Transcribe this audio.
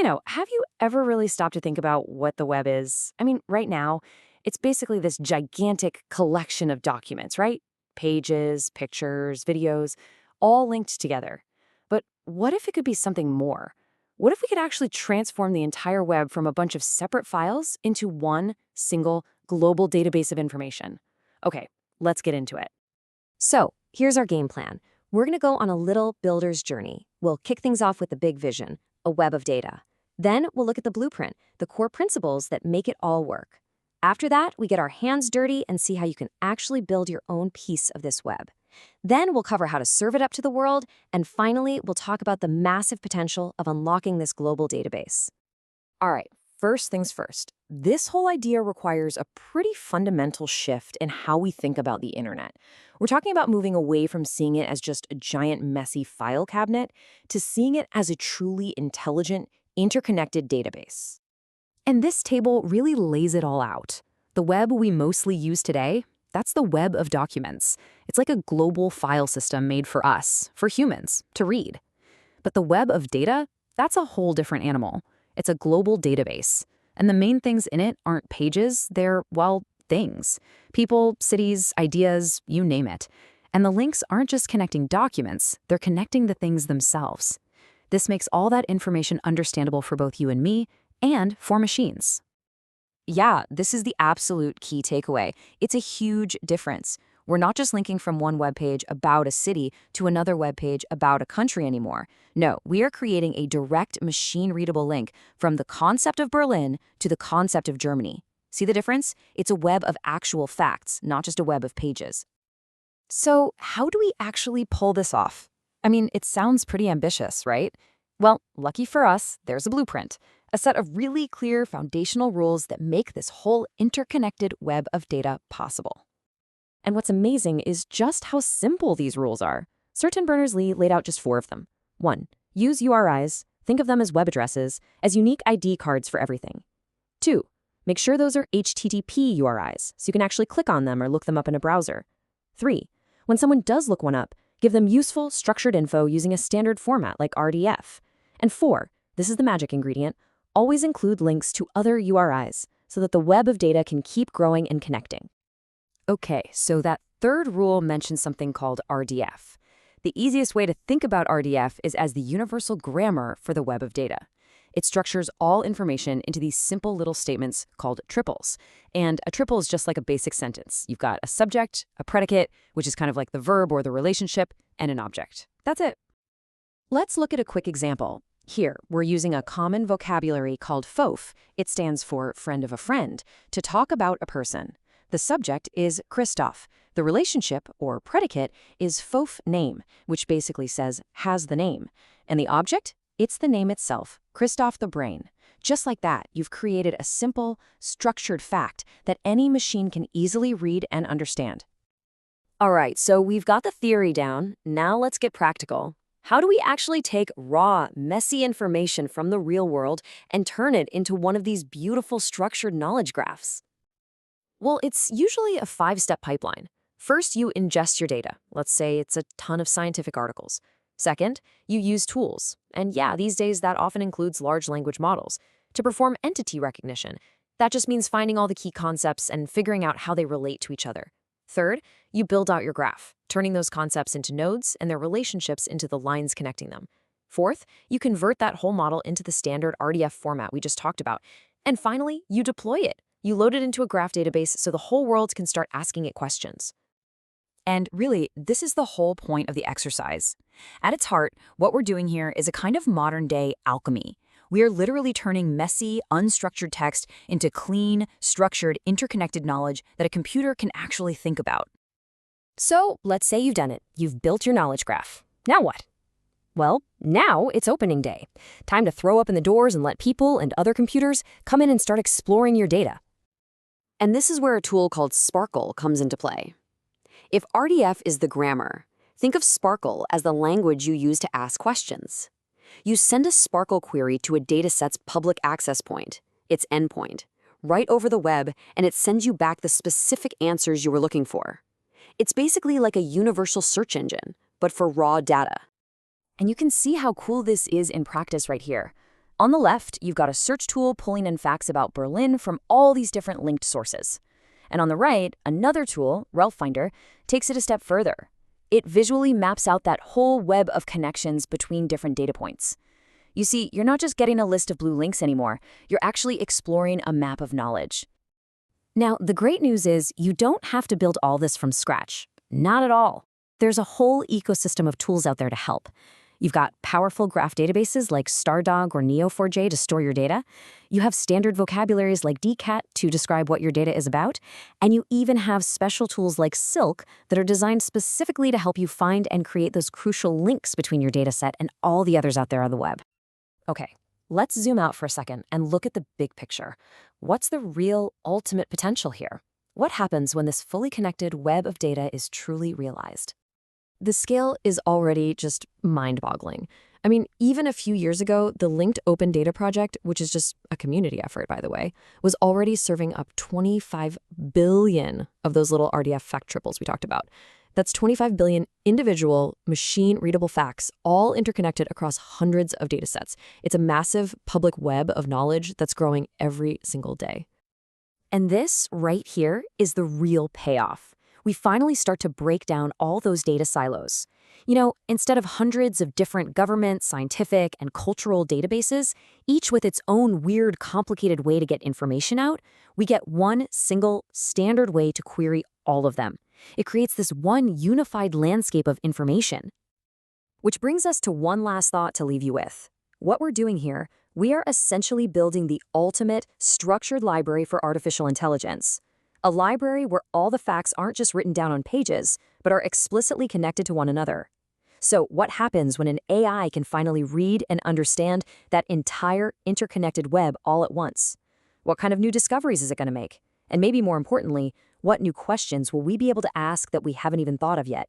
Have you ever really stopped to think about what the web is? I mean, right now, it's basically this gigantic collection of documents, right? Pages, pictures, videos, all linked together. But what if it could be something more? What if we could actually transform the entire web from a bunch of separate files into one single global database of information? Okay, let's get into it. So, here's our game plan. We're going to go on a little builder's journey. We'll kick things off with the big vision, a web of data. Then we'll look at the blueprint, the core principles that make it all work. After that, we get our hands dirty and see how you can actually build your own piece of this web. Then we'll cover how to serve it up to the world, and finally, we'll talk about the massive potential of unlocking this global database. All right, first things first. This whole idea requires a pretty fundamental shift in how we think about the internet. We're talking about moving away from seeing it as just a giant, messy file cabinet to seeing it as a truly intelligent, interconnected database. And this table really lays it all out. The web we mostly use today, that's the web of documents. It's like a global file system made for us, for humans, to read. But the web of data, that's a whole different animal. It's a global database. And the main things in it aren't pages, they're, well, things. People, cities, ideas, you name it. And the links aren't just connecting documents, they're connecting the things themselves. This makes all that information understandable for both you and me, and for machines. Yeah, this is the absolute key takeaway. It's a huge difference. We're not just linking from one web page about a city to another web page about a country anymore. No, we are creating a direct machine-readable link from the concept of Berlin to the concept of Germany. See the difference? It's a web of actual facts, not just a web of pages. So, how do we actually pull this off? I mean, it sounds pretty ambitious, right? Well, lucky for us, there's a blueprint, a set of really clear foundational rules that make this whole interconnected web of data possible. And what's amazing is just how simple these rules are. Sertan Berners-Lee laid out just 4 of them. 1. Use URIs, think of them as web addresses, as unique ID cards for everything. 2. Make sure those are HTTP URIs, so you can actually click on them or look them up in a browser. 3. When someone does look one up, give them useful, structured info using a standard format like RDF. And 4, this is the magic ingredient, always include links to other URIs so that the web of data can keep growing and connecting. Okay, so that third rule mentions something called RDF. The easiest way to think about RDF is as the universal grammar for the web of data. It structures all information into these simple little statements called triples. And a triple is just like a basic sentence. You've got a subject, a predicate, which is kind of like the verb or the relationship, and an object. That's it. Let's look at a quick example. Here, we're using a common vocabulary called FOF. It stands for friend of a friend, to talk about a person. The subject is Christoph. The relationship, or predicate, is FOF name, which basically says, has the name. And the object? It's the name itself, Christoph the brain. Just like that, you've created a simple, structured fact that any machine can easily read and understand. All right, so we've got the theory down. Now let's get practical. How do we actually take raw, messy information from the real world and turn it into one of these beautiful structured knowledge graphs? Well, it's usually a 5-step pipeline. First, you ingest your data. Let's say it's a ton of scientific articles. Second, you use tools. And yeah, these days that often includes large language models to perform entity recognition. That just means finding all the key concepts and figuring out how they relate to each other. Third, you build out your graph, turning those concepts into nodes and their relationships into the lines connecting them. Fourth, you convert that whole model into the standard RDF format we just talked about. And finally, you deploy it. You load it into a graph database so the whole world can start asking it questions. And really, this is the whole point of the exercise. At its heart, what we're doing here is a kind of modern-day alchemy. We are literally turning messy, unstructured text into clean, structured, interconnected knowledge that a computer can actually think about. So, let's say you've done it. You've built your knowledge graph. Now what? Well, now it's opening day. Time to throw open the doors and let people and other computers come in and start exploring your data. And this is where a tool called Sparkle comes into play. If RDF is the grammar, think of Sparkle as the language you use to ask questions. You send a Sparkle query to a dataset's public access point, its endpoint, right over the web, and it sends you back the specific answers you were looking for. It's basically like a universal search engine, but for raw data. And you can see how cool this is in practice right here. On the left, you've got a search tool pulling in facts about Berlin from all these different linked sources. And on the right, another tool, Ralph Finder, takes it a step further. It visually maps out that whole web of connections between different data points. You see, you're not just getting a list of blue links anymore, you're actually exploring a map of knowledge. Now, the great news is you don't have to build all this from scratch. Not at all. There's a whole ecosystem of tools out there to help. You've got powerful graph databases like Stardog or Neo4j to store your data. You have standard vocabularies like DCAT to describe what your data is about. And you even have special tools like Silk that are designed specifically to help you find and create those crucial links between your dataset and all the others out there on the web. Okay, let's zoom out for a second and look at the big picture. What's the real ultimate potential here? What happens when this fully connected web of data is truly realized? The scale is already just mind-boggling. I mean, even a few years ago, the Linked Open Data Project, which is just a community effort, by the way, was already serving up 25 billion of those little RDF fact triples we talked about. That's 25 billion individual, machine-readable facts, all interconnected across hundreds of datasets. It's a massive public web of knowledge that's growing every single day. And this right here is the real payoff. We finally start to break down all those data silos. You know, instead of hundreds of different government, scientific, and cultural databases, each with its own weird, complicated way to get information out, we get one single, standard way to query all of them. It creates this one unified landscape of information. Which brings us to one last thought to leave you with. What we're doing here, we are essentially building the ultimate structured library for artificial intelligence. A library where all the facts aren't just written down on pages, but are explicitly connected to one another. So what happens when an AI can finally read and understand that entire interconnected web all at once? What kind of new discoveries is it going to make? And maybe more importantly, what new questions will we be able to ask that we haven't even thought of yet?